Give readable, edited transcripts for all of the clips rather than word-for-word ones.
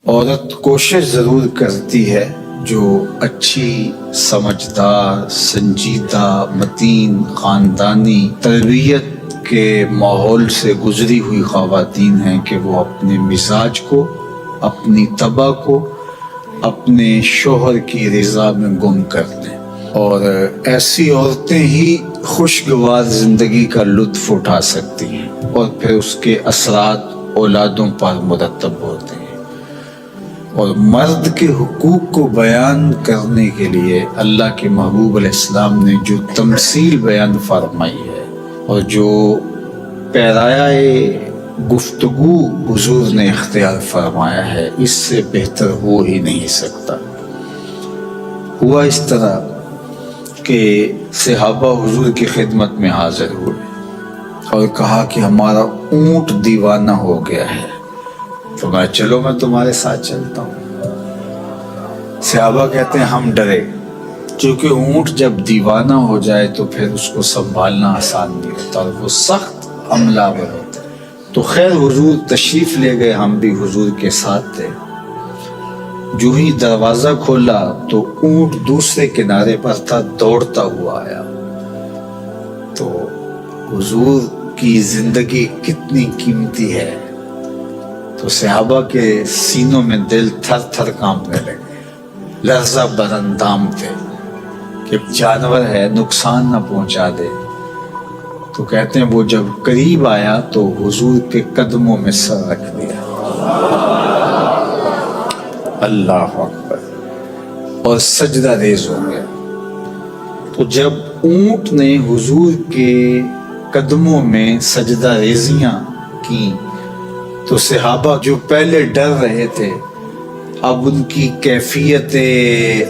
عورت کوشش ضرور کرتی ہے جو اچھی، سمجھدار، سنجیدہ، متین، خاندانی تربیت کے ماحول سے گزری ہوئی خواتین ہیں کہ وہ اپنے مزاج کو، اپنی طبع کو اپنے شوہر کی رضا میں گم کر دیں، اور ایسی عورتیں ہی خوشگوار زندگی کا لطف اٹھا سکتی ہیں اور پھر اس کے اثرات اولادوں پر مرتب ہوتے ہیں۔ اور مرد کے حقوق کو بیان کرنے کے لیے اللہ کے محبوب علیہ السلام نے جو تمثیل بیان فرمائی ہے اور جو پیرایہ گفتگو حضور نے اختیار فرمایا ہے، اس سے بہتر ہو ہی نہیں سکتا۔ ہوا اس طرح کہ صحابہ حضور کی خدمت میں حاضر ہوئے اور کہا کہ ہمارا اونٹ دیوانہ ہو گیا ہے، تو میں چلو میں تمہارے ساتھ چلتا ہوں۔ صحابہ کہتے ہیں ہم ڈرے، کیونکہ اونٹ جب دیوانہ ہو جائے تو پھر اس کو سنبھالنا آسان نہیں ہوتا اور وہ سخت حملہ آور ہوتا ہے۔ تو خیر حضور تشریف لے گئے، ہم بھی حضور کے ساتھ تھے۔ جو ہی دروازہ کھولا تو اونٹ دوسرے کنارے پر تھا، دوڑتا ہوا آیا۔ تو حضور کی زندگی کتنی قیمتی ہے، تو صحابہ کے سینوں میں دل تھر تھر کانپنے لگے، لرزہ براندام تھے کہ جانور ہے نقصان نہ پہنچا دے۔ تو کہتے ہیں وہ جب قریب آیا تو حضور کے قدموں میں سر رکھ دیا، اللہ اکبر، اور سجدہ ریز ہو گیا۔ تو جب اونٹ نے حضور کے قدموں میں سجدہ ریزیاں کی تو صحابہ جو پہلے ڈر رہے تھے اب ان کی کیفیت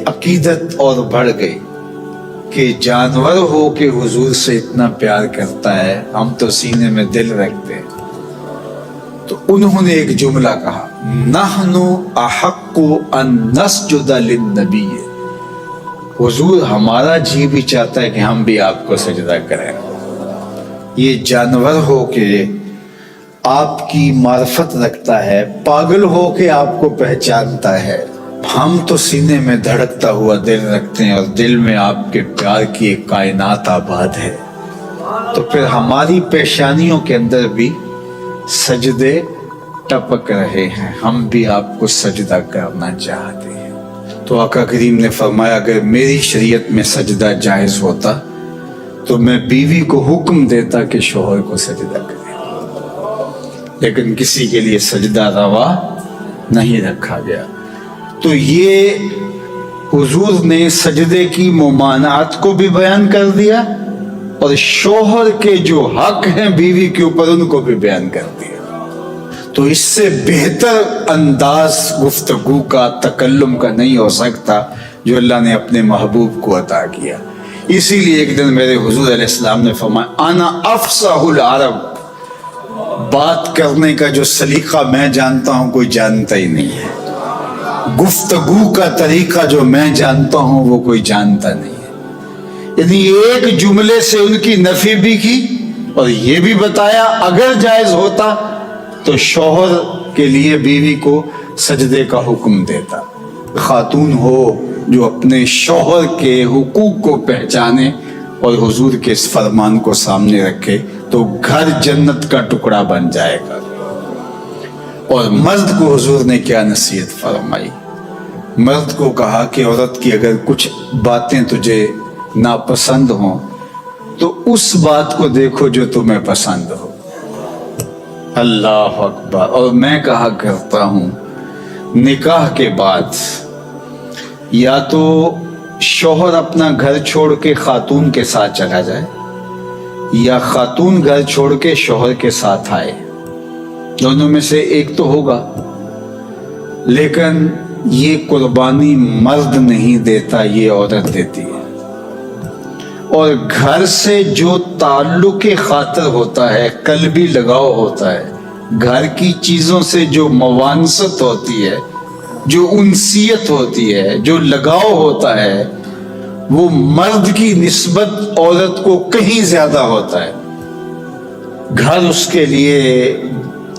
عقیدت اور بڑھ گئی کہ جانور ہو کے حضور سے اتنا پیار کرتا ہے، ہم تو سینے میں دل رکھتے ہیں۔ تو انہوں نے ایک جملہ کہا، نحن احق ان نسجد للنبی، حضور ہمارا جی بھی چاہتا ہے کہ ہم بھی آپ کو سجدہ کریں۔ یہ جانور ہو کے آپ کی معرفت رکھتا ہے، پاگل ہو کے آپ کو پہچانتا ہے، ہم تو سینے میں دھڑکتا ہوا دل رکھتے ہیں اور دل میں آپ کے پیار کی ایک کائنات آباد ہے۔ تو پھر ہماری پیشانیوں کے اندر بھی سجدے ٹپک رہے ہیں، ہم بھی آپ کو سجدہ کرنا چاہتے ہیں۔ تو آقا کریم نے فرمایا اگر میری شریعت میں سجدہ جائز ہوتا تو میں بیوی کو حکم دیتا کہ شوہر کو سجدہ کرے، لیکن کسی کے لیے سجدہ روا نہیں رکھا گیا۔ تو یہ حضور نے سجدے کی ممانعت کو بھی بیان کر دیا اور شوہر کے جو حق ہیں بیوی کے اوپر ان کو بھی بیان کر دیا۔ تو اس سے بہتر انداز گفتگو کا، تکلم کا نہیں ہو سکتا جو اللہ نے اپنے محبوب کو عطا کیا۔ اسی لیے ایک دن میرے حضور علیہ السلام نے فرمایا انا افصح العرب، بات کرنے کا جو سلیقہ میں جانتا ہوں کوئی جانتا ہی نہیں ہے، گفتگو کا طریقہ جو میں جانتا ہوں وہ کوئی جانتا نہیں ہے۔ یعنی ایک جملے سے ان کی نفی بھی کی اور یہ بھی بتایا اگر جائز ہوتا تو شوہر کے لیے بیوی کو سجدے کا حکم دیتا۔ خاتون ہو جو اپنے شوہر کے حقوق کو پہچانے اور حضور کے اس فرمان کو سامنے رکھے تو گھر جنت کا ٹکڑا بن جائے گا۔ اور مرد کو حضور نے کیا نصیحت فرمائی؟ مرد کو کہا کہ عورت کی اگر کچھ باتیں تجھے ناپسند ہوں تو اس بات کو دیکھو جو تمہیں پسند ہو، اللہ اکبر۔ اور میں کہا کرتا ہوں نکاح کے بعد یا تو شوہر اپنا گھر چھوڑ کے خاتون کے ساتھ چلا جائے یا خاتون گھر چھوڑ کے شوہر کے ساتھ آئے، دونوں میں سے ایک تو ہوگا، لیکن یہ قربانی مرد نہیں دیتا، یہ عورت دیتی ہے۔ اور گھر سے جو تعلق خاطر ہوتا ہے، قلبی لگاؤ ہوتا ہے، گھر کی چیزوں سے جو موانست ہوتی ہے، جو انسیت ہوتی ہے، جو لگاؤ ہوتا ہے، وہ مرد کی نسبت عورت کو کہیں زیادہ ہوتا ہے۔ گھر اس کے لیے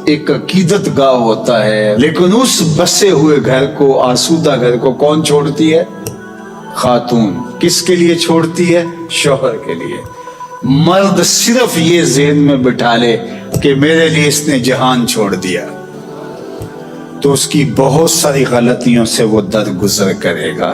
ایک عقیدت گاہ ہوتا ہے، لیکن اس بسے ہوئے گھر کو، آسودہ گھر کو کون چھوڑتی ہے؟ خاتون۔ کس کے لیے چھوڑتی ہے؟ شوہر کے لیے۔ مرد صرف یہ ذہن میں بٹھا لے کہ میرے لیے اس نے جہان چھوڑ دیا، تو اس کی بہت ساری غلطیوں سے وہ درگزر کرے گا۔